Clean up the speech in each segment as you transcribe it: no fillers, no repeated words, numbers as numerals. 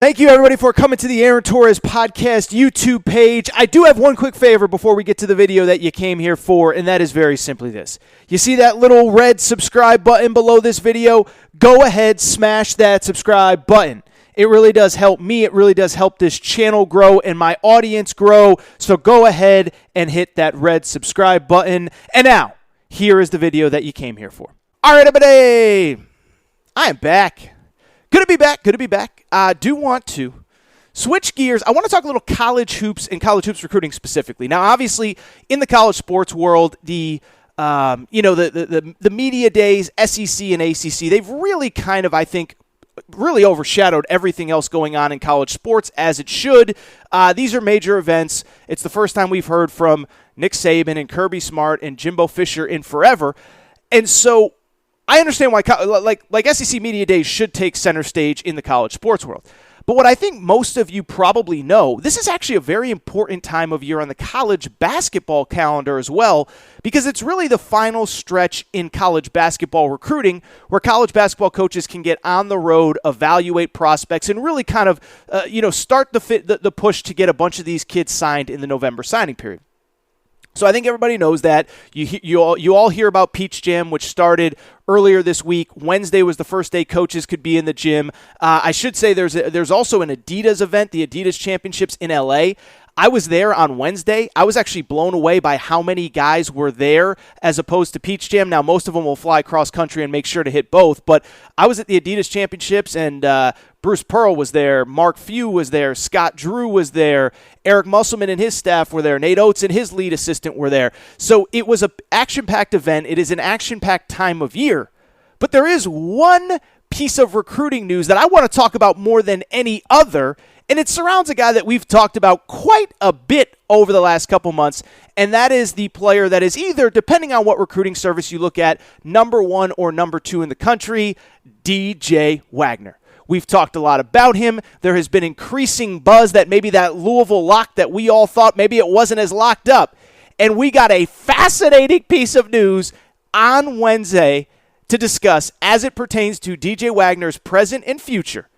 Thank you, everybody, for coming to the Aaron Torres Podcast YouTube page. I do have one quick favor before we get to the video that you came here for, and that is very simply this. You see that little red subscribe button below this video? Go ahead, smash that subscribe button. It really does help me. It really does help this channel grow and my audience grow. So go ahead and hit that red subscribe button. And now, here is the video that you came here for. All right, everybody. I am back. Good to be back. I do want to switch gears. I want to talk a little college hoops and college hoops recruiting specifically. Now, obviously, in the college sports world, the media days, SEC and ACC, they've really kind of, I think, really overshadowed everything else going on in college sports, as it should. These are major events. It's the first time we've heard from Nick Saban and Kirby Smart and Jimbo Fisher in forever. And so I understand why like SEC Media Days should take center stage in the college sports world. But what I think most of you probably know, this is actually a very important time of year on the college basketball calendar as well, because it's really the final stretch in college basketball recruiting where college basketball coaches can get on the road, evaluate prospects, and really kind of start the push to get a bunch of these kids signed in the November signing period. So I think everybody knows that. You all hear about Peach Jam, which started earlier this week. Wednesday was the first day coaches could be in the gym. I should say there's also an Adidas event, the Adidas Championships in LA. I was there on Wednesday. I was actually blown away by how many guys were there as opposed to Peach Jam. Now, most of them will fly cross country and make sure to hit both, but I was at the Adidas Championships, and Bruce Pearl was there, Mark Few was there, Scott Drew was there, Eric Musselman and his staff were there, Nate Oates and his lead assistant were there. So it was an action-packed event. It is an action-packed time of year. But there is one piece of recruiting news that I want to talk about more than any other, and it surrounds a guy that we've talked about quite a bit over the last couple months, and that is the player that is either, depending on what recruiting service you look at, number 1 or number 2 in the country, DJ Wagner. We've talked a lot about him. There has been increasing buzz that maybe that Louisville lock that we all thought maybe it wasn't as locked up. And we got a fascinating piece of news on Wednesday to discuss as it pertains to DJ Wagner's present and future,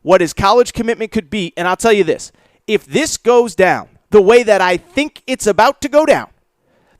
what his college commitment could be. And I'll tell you this, if this goes down the way that I think it's about to go down,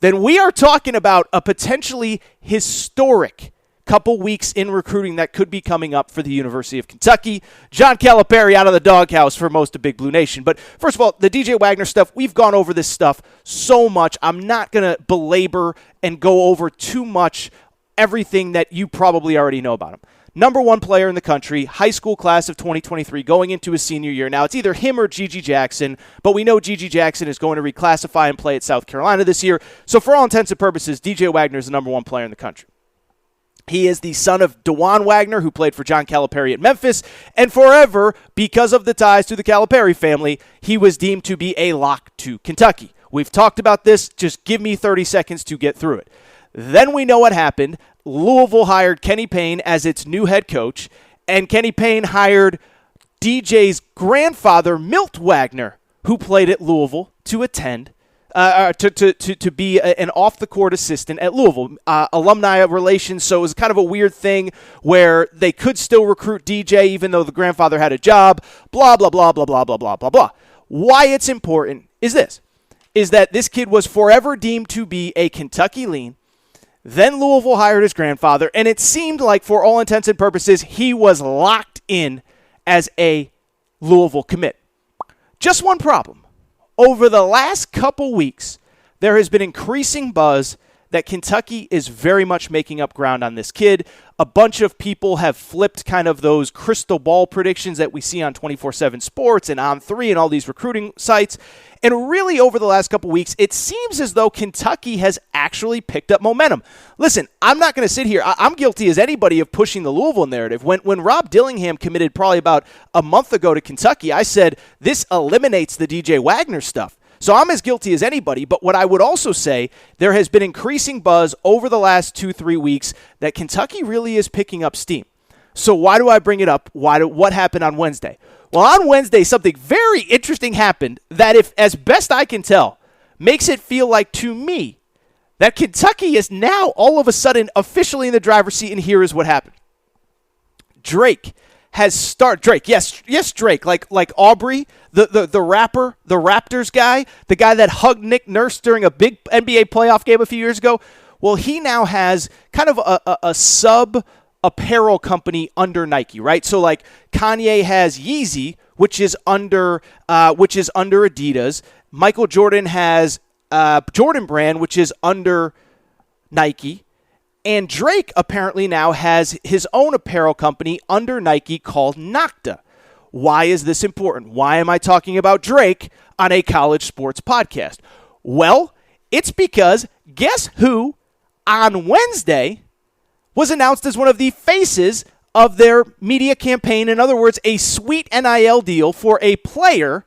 then we are talking about a potentially historic couple weeks in recruiting that could be coming up for the University of Kentucky. John Calipari out of the doghouse for most of Big Blue Nation. But first of all, the DJ Wagner stuff, we've gone over this stuff so much. I'm not going to belabor and go over too much everything that you probably already know about him. Number 1 player in the country, high school class of 2023, going into his senior year. Now, it's either him or Gigi Jackson, but we know Gigi Jackson is going to reclassify and play at South Carolina this year. So for all intents and purposes, DJ Wagner is the number 1 player in the country. He is the son of DeJuan Wagner, who played for John Calipari at Memphis, and forever, because of the ties to the Calipari family, he was deemed to be a lock to Kentucky. We've talked about this. Just give me 30 seconds to get through it. Then we know what happened. Louisville hired Kenny Payne as its new head coach, and Kenny Payne hired DJ's grandfather, Milt Wagner, who played at Louisville, to attend, to be an off-the-court assistant at Louisville. Alumni relations, so it was kind of a weird thing where they could still recruit DJ even though the grandfather had a job, blah, blah, blah, blah, blah, blah, blah, blah, blah. Why it's important is that this kid was forever deemed to be a Kentucky lean. Then Louisville hired his grandfather, and it seemed like, for all intents and purposes, he was locked in as a Louisville commit. Just one problem. Over the last couple weeks, there has been increasing buzz that Kentucky is very much making up ground on this kid. A bunch of people have flipped kind of those crystal ball predictions that we see on 24/7 Sports and On3 and all these recruiting sites. And really, over the last couple weeks, it seems as though Kentucky has actually picked up momentum. Listen, I'm not going to sit here. I'm guilty as anybody of pushing the Louisville narrative. When Rob Dillingham committed probably about a month ago to Kentucky, I said, this eliminates the DJ Wagner stuff. So I'm as guilty as anybody, but what I would also say, there has been increasing buzz over the last 2-3 weeks that Kentucky really is picking up steam. So why do I bring it up? What happened on Wednesday? Well, on Wednesday, something very interesting happened that, if, as best I can tell, makes it feel like, to me, that Kentucky is now all of a sudden officially in the driver's seat, and here is what happened. Drake has started. Drake, yes, Drake, like Aubrey, the rapper, the Raptors guy, the guy that hugged Nick Nurse during a big NBA playoff game a few years ago. Well, he now has kind of a sub apparel company under Nike, right? So like Kanye has Yeezy, which is under Adidas. Michael Jordan has Jordan Brand, which is under Nike. And Drake apparently now has his own apparel company under Nike called Nocta. Why is this important? Why am I talking about Drake on a college sports podcast? Well, it's because guess who on Wednesday was announced as one of the faces of their media campaign. In other words, a sweet NIL deal for a player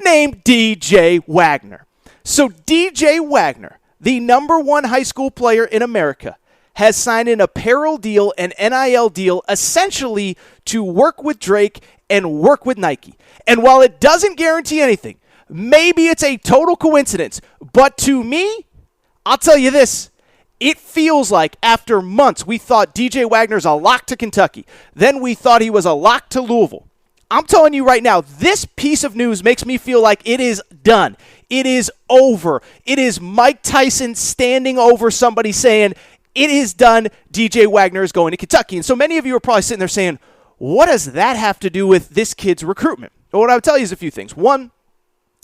named DJ Wagner. So DJ Wagner, the number one high school player in America, has signed an apparel deal, an NIL deal, essentially to work with Drake and work with Nike. And while it doesn't guarantee anything, maybe it's a total coincidence, but to me, I'll tell you this, it feels like after months we thought DJ Wagner's a lock to Kentucky. Then we thought he was a lock to Louisville. I'm telling you right now, this piece of news makes me feel like it is done. It is over. It is Mike Tyson standing over somebody saying, it is done. DJ Wagner is going to Kentucky. And so many of you are probably sitting there saying, what does that have to do with this kid's recruitment? Well, what I would tell you is a few things. One,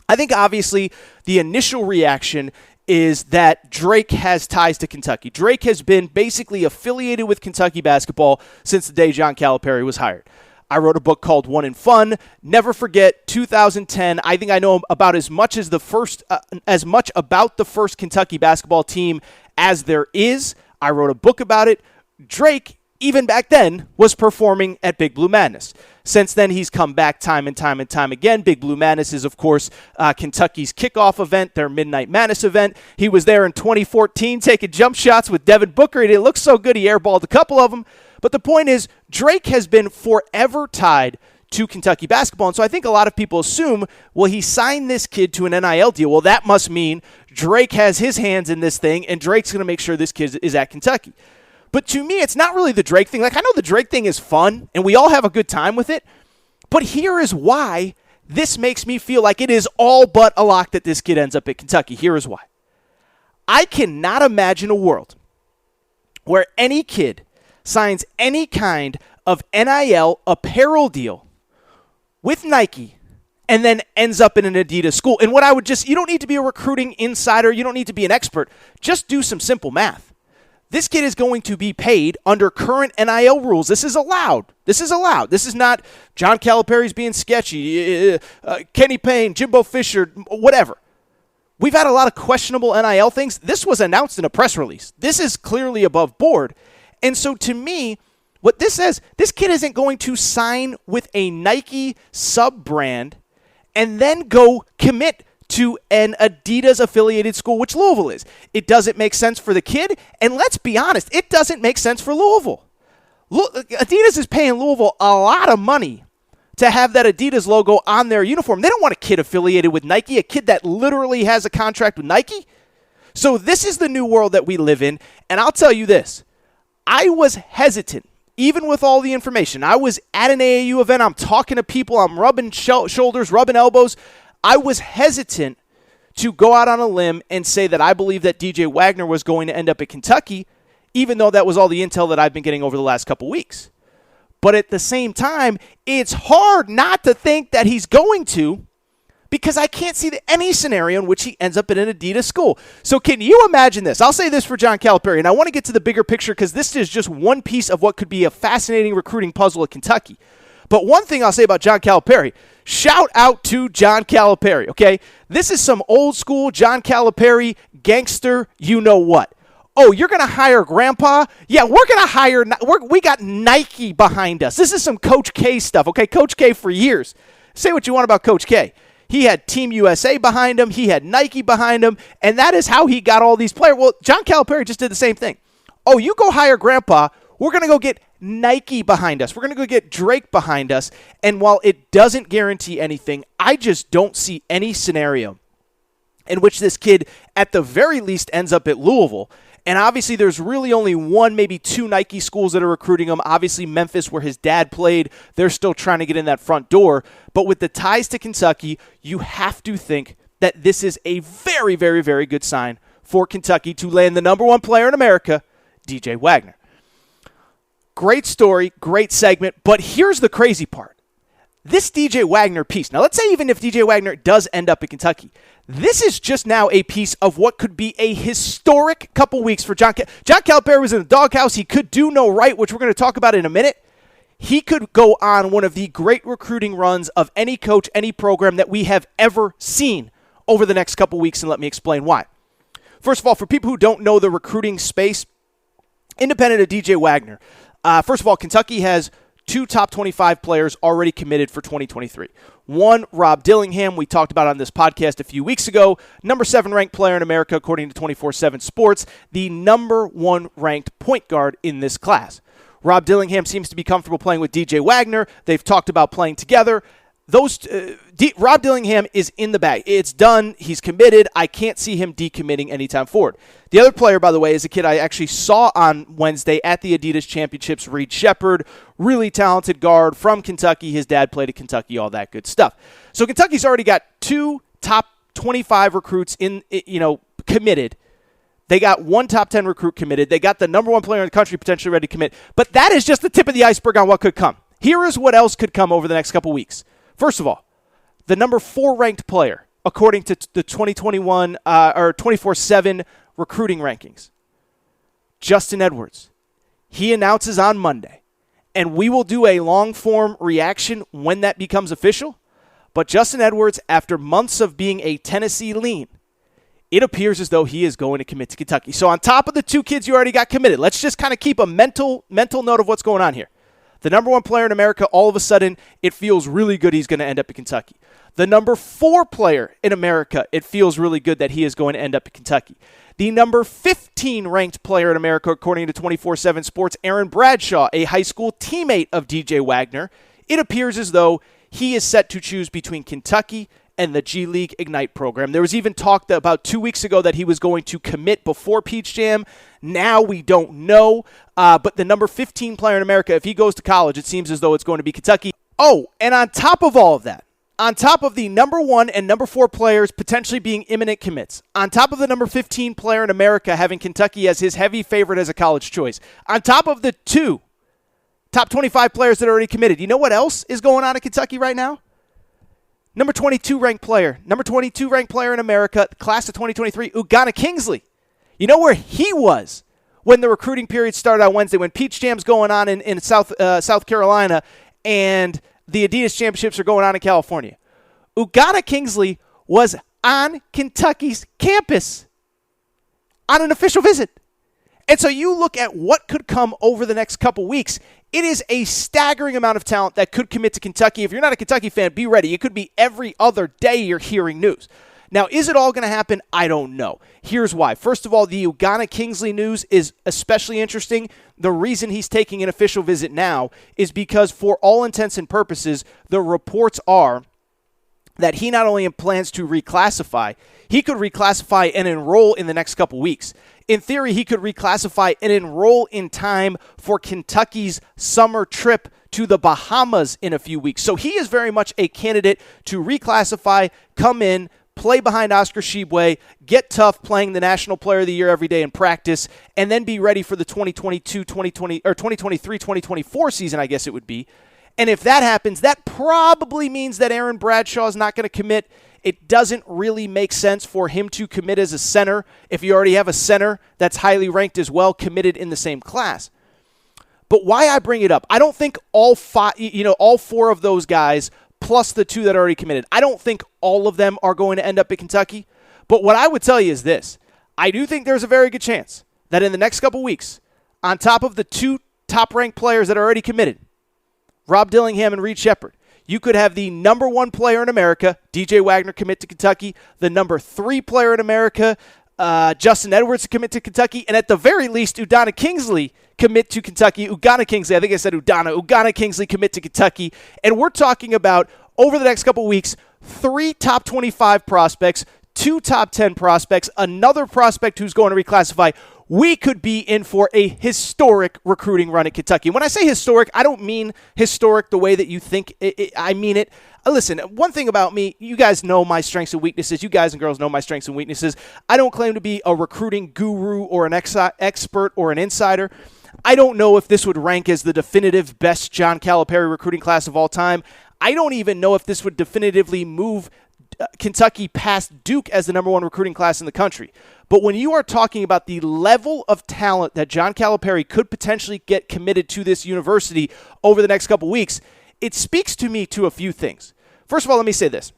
I think obviously the initial reaction is that Drake has ties to Kentucky. Drake has been basically affiliated with Kentucky basketball since the day John Calipari was hired. I wrote a book called One in Fun. Never forget 2010. I think I know about as much about the first Kentucky basketball team as there is. I wrote a book about it. Drake, even back then, was performing at Big Blue Madness. Since then, he's come back time and time again. Big Blue Madness is, of course, Kentucky's kickoff event, their Midnight Madness event. He was there in 2014 taking jump shots with Devin Booker. It looked so good, he airballed a couple of them. But the point is, Drake has been forever tied to Kentucky basketball. And so I think a lot of people assume, well, he signed this kid to an NIL deal. Well, that must mean Drake has his hands in this thing, and Drake's going to make sure this kid is at Kentucky. But to me, it's not really the Drake thing. Like, I know the Drake thing is fun, and we all have a good time with it. But here is why this makes me feel like it is all but a lock that this kid ends up at Kentucky. Here is why. I cannot imagine a world where any kid signs any kind of NIL apparel deal with Nike and then ends up in an Adidas school. And what I would you don't need to be a recruiting insider. You don't need to be an expert. Just do some simple math. This kid is going to be paid under current NIL rules. This is allowed. This is not John Calipari's being sketchy, Kenny Payne, Jimbo Fisher, whatever. We've had a lot of questionable NIL things. This was announced in a press release. This is clearly above board. And so to me, what this says, this kid isn't going to sign with a Nike sub-brand and then go commit to an Adidas-affiliated school, which Louisville is. It doesn't make sense for the kid, and let's be honest, it doesn't make sense for Louisville. Adidas is paying Louisville a lot of money to have that Adidas logo on their uniform. They don't want a kid affiliated with Nike, a kid that literally has a contract with Nike. So this is the new world that we live in, and I'll tell you this. I was hesitant, even with all the information. I was at an AAU event. I'm talking to people. I'm rubbing shoulders, rubbing elbows. I was hesitant to go out on a limb and say that I believe that DJ Wagner was going to end up at Kentucky, even though that was all the intel that I've been getting over the last couple weeks. But at the same time, it's hard not to think that he's going to, because I can't see any scenario in which he ends up in an Adidas school. So can you imagine this? I'll say this for John Calipari, and I want to get to the bigger picture because this is just one piece of what could be a fascinating recruiting puzzle at Kentucky. But one thing I'll say about John Calipari, shout out to John Calipari, okay? This is some old school John Calipari gangster, you know what. Oh, you're going to hire Grandpa? Yeah, we're going to hire, we got Nike behind us. This is some Coach K stuff, okay? Coach K for years. Say what you want about Coach K. He had Team USA behind him. He had Nike behind him. And that is how he got all these players. Well, John Calipari just did the same thing. Oh, you go hire Grandpa. We're going to go get Nike behind us. We're going to go get Drake behind us. And while it doesn't guarantee anything, I just don't see any scenario in which this kid, at the very least, ends up at Louisville. And obviously there's really only one, maybe two Nike schools that are recruiting him. Obviously Memphis, where his dad played, they're still trying to get in that front door. But with the ties to Kentucky, you have to think that this is a very, very, very good sign for Kentucky to land the number one player in America, DJ Wagner. Great story, great segment, but here's the crazy part. This DJ Wagner piece, now let's say even if DJ Wagner does end up in Kentucky, this is just now a piece of what could be a historic couple weeks for John Calipari was in the doghouse. He could do no right, which we're going to talk about in a minute. He could go on one of the great recruiting runs of any coach, any program that we have ever seen over the next couple weeks, and let me explain why. First of all, for people who don't know the recruiting space, independent of DJ Wagner, first of all, Kentucky has two top 25 players already committed for 2023. One, Rob Dillingham, we talked about on this podcast a few weeks ago, number 7 ranked player in America according to 24/7 Sports, the number 1 ranked point guard in this class. Rob Dillingham seems to be comfortable playing with DJ Wagner. They've talked about playing together. Rob Dillingham is in the bag. It's done. He's committed. I can't see him decommitting anytime forward. The other player, by the way, is a kid I actually saw on Wednesday at the Adidas Championships, Reed Shepard, really talented guard from Kentucky. His dad played at Kentucky, all that good stuff. So Kentucky's already got 2 top 25 recruits committed. They got 1 top 10 recruit committed. They got the number 1 player in the country potentially ready to commit. But that is just the tip of the iceberg on what could come. Here is what else could come over the next couple weeks. First of all, the number 4 ranked player, according to the 2021 or 24/7 recruiting rankings, Justin Edwards. He announces on Monday, and we will do a long-form reaction when that becomes official. But Justin Edwards, after months of being a Tennessee lean, it appears as though he is going to commit to Kentucky. So on top of the 2 kids you already got committed, let's just kind of keep a mental note of what's going on here. The number 1 player in America, all of a sudden, it feels really good he's going to end up in Kentucky. The number 4 player in America, it feels really good that he is going to end up in Kentucky. The number 15 ranked player in America, according to 24/7 Sports, Aaron Bradshaw, a high school teammate of DJ Wagner, it appears as though he is set to choose between Kentucky and the G League Ignite program. There was even talk about 2 weeks ago that he was going to commit before Peach Jam. Now we don't know. But the number 15 player in America, if he goes to college, it seems as though it's going to be Kentucky. Oh, and on top of all of that, on top of the number 1 and number 4 players potentially being imminent commits, on top of the number 15 player in America having Kentucky as his heavy favorite as a college choice, on top of the 2 top 25 players that are already committed, you know what else is going on in Kentucky right now? Number 22 ranked player in America, class of 2023, Ugana Kingsley. You know where he was when the recruiting period started on Wednesday, when Peach Jam's going on in South Carolina and the Adidas Championships are going on in California. Ugana Kingsley was on Kentucky's campus on an official visit. And so you look at what could come over the next couple weeks. It is a staggering amount of talent that could commit to Kentucky. If you're not a Kentucky fan, be ready. It could be every other day you're hearing news. Now, is it all going to happen? I don't know. Here's why. First of all, the Ugana Kingsley news is especially interesting. The reason he's taking an official visit now is because, for all intents and purposes, the reports are that he not only plans to reclassify, he could reclassify and enroll in the next couple weeks. In theory, he could reclassify and enroll in time for Kentucky's summer trip to the Bahamas in a few weeks. So he is very much a candidate to reclassify, come in, play behind Oscar Tshiebwe, get tough playing the National Player of the Year every day in practice, and then be ready for the 2023-2024 season, I guess it would be. And if that happens, that probably means that Aaron Bradshaw is not going to commit. It doesn't really make sense for him to commit as a center if you already have a center that's highly ranked as well, committed in the same class. But why I bring it up, I don't think all 4 of those guys plus the 2 that are already committed, I don't think all of them are going to end up in Kentucky. But what I would tell you is this. I do think there's a very good chance that in the next couple weeks, on top of the 2 top-ranked players that are already committed, Rob Dillingham and Reed Shepard, you could have the number 1 player in America, DJ Wagner, commit to Kentucky, the number 3 player in America, Justin Edwards, commit to Kentucky, and at the very least, Ugana Kingsley commit to Kentucky. Ugana Kingsley, I think I said Ugana Kingsley commit to Kentucky. And we're talking about, over the next couple weeks, 3 top 25 prospects, 2 top 10 prospects, another prospect who's going to reclassify. we could be in for a historic recruiting run at Kentucky. When I say historic, I don't mean historic the way that you think I mean it. Listen, one thing about me, you guys know my strengths and weaknesses. You guys and girls know my strengths and weaknesses. I don't claim to be a recruiting guru or an expert or an insider. I don't know if this would rank as the definitive best John Calipari recruiting class of all time. I don't even know if this would definitively move Kentucky past Duke as the number one recruiting class in the country. But when you are talking about the level of talent that John Calipari could potentially get committed to this university over the next couple weeks, it speaks to me to a few things. First of all, let me say this.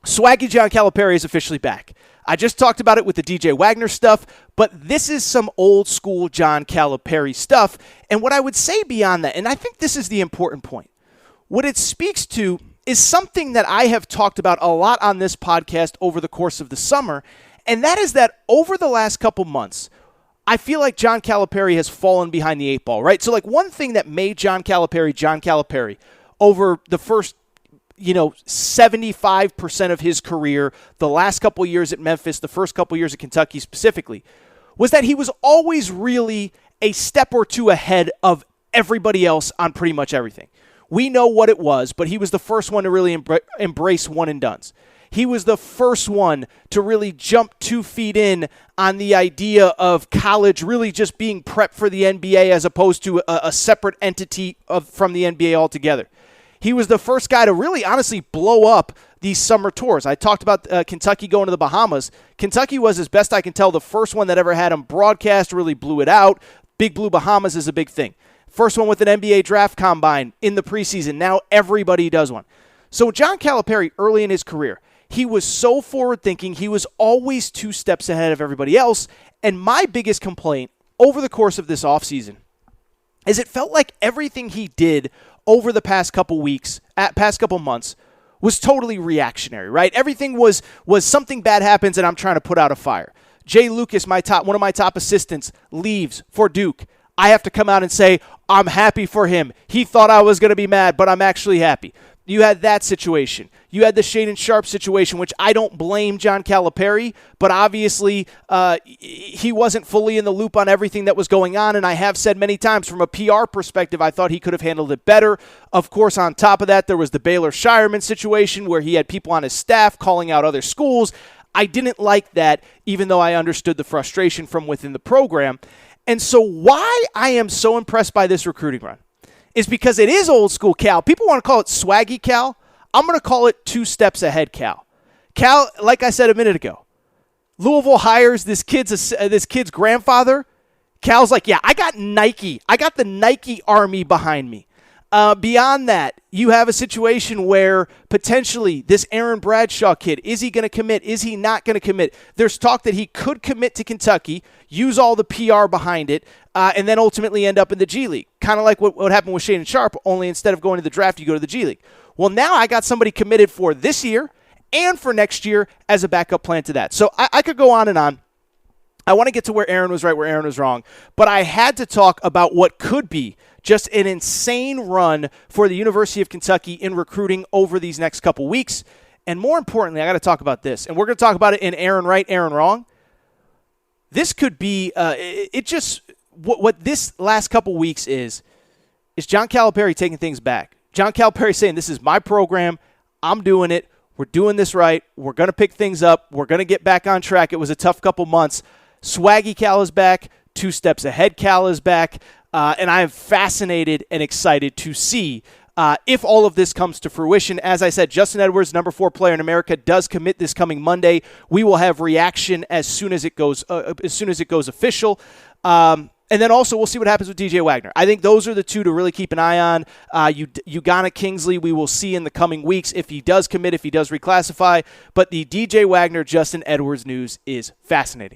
Swaggy John Calipari is officially back. I just talked about it with the DJ Wagner stuff, but this is some old school John Calipari stuff. And what I would say beyond that, and I think this is the important point, what it speaks to is something that I have talked about a lot on this podcast over the course of the summer, and that is that over the last couple months, I feel like John Calipari has fallen behind the eight ball, right? So like one thing that made John Calipari over the first 75% of his career, the last couple years at Memphis, the first couple years at Kentucky specifically, was that he was always really a step or two ahead of everybody else on pretty much everything. We know what it was, but he was the first one to really embrace one and dones. He was the first one to really jump 2 feet in on the idea of college really just being prepped for the NBA as opposed to a separate entity from the NBA altogether. He was the first guy to really honestly blow up these summer tours. I talked about Kentucky going to the Bahamas. Kentucky was, as best I can tell, the first one that ever had him broadcast, really blew it out. Big Blue Bahamas is a big thing. First one with an NBA draft combine in the preseason. Now everybody does one. So John Calipari, early in his career, he was so forward-thinking. He was always 2 steps ahead of everybody else. And my biggest complaint over the course of this offseason is it felt like everything he did over the past couple weeks, past couple months, was totally reactionary, right? Everything was something bad happens and I'm trying to put out a fire. Jay Lucas, one of my top assistants, leaves for Duke. I have to come out and say, I'm happy for him. He thought I was going to be mad, but I'm actually happy. You had that situation. You had the Shaedon Sharpe situation, which I don't blame John Calipari, but obviously he wasn't fully in the loop on everything that was going on, and I have said many times from a PR perspective, I thought he could have handled it better. Of course, on top of that, there was the Baylor Shireman situation where he had people on his staff calling out other schools. I didn't like that, even though I understood the frustration from within the program. And so why I am so impressed by this recruiting run is because it is old school Cal. People want to call it swaggy Cal. I'm going to call it 2 steps ahead Cal. Cal, like I said a minute ago, Louisville hires this kid's grandfather. Cal's like, yeah, I got Nike. I got the Nike army behind me. Beyond that, you have a situation where potentially this Aaron Bradshaw kid, is he going to commit? Is he not going to commit? There's talk that he could commit to Kentucky, use all the PR behind it, and then ultimately end up in the G League. Kind of like what happened with Shaedon Sharpe, only instead of going to the draft, you go to the G League. Well, now I got somebody committed for this year and for next year as a backup plan to that. So I could go on and on. I want to get to where Aaron was right, where Aaron was wrong, but I had to talk about what could be just an insane run for the University of Kentucky in recruiting over these next couple weeks. And more importantly, I got to talk about this, and we're going to talk about it in Aaron Right, Aaron Wrong. This could be what this last couple weeks is John Calipari taking things back. John Calipari saying, this is my program. I'm doing it. We're doing this right. We're going to pick things up. We're going to get back on track. It was a tough couple months. Swaggy Cal is back. 2 steps ahead Cal is back. And I am fascinated and excited to see if all of this comes to fruition. As I said, Justin Edwards, number 4 player in America, does commit this coming Monday. We will have reaction as soon as it goes official. And then also we'll see what happens with DJ Wagner. I think those are the 2 to really keep an eye on. Ugonna Kingsley, we will see in the coming weeks if he does commit, if he does reclassify. But the DJ Wagner, Justin Edwards news is fascinating.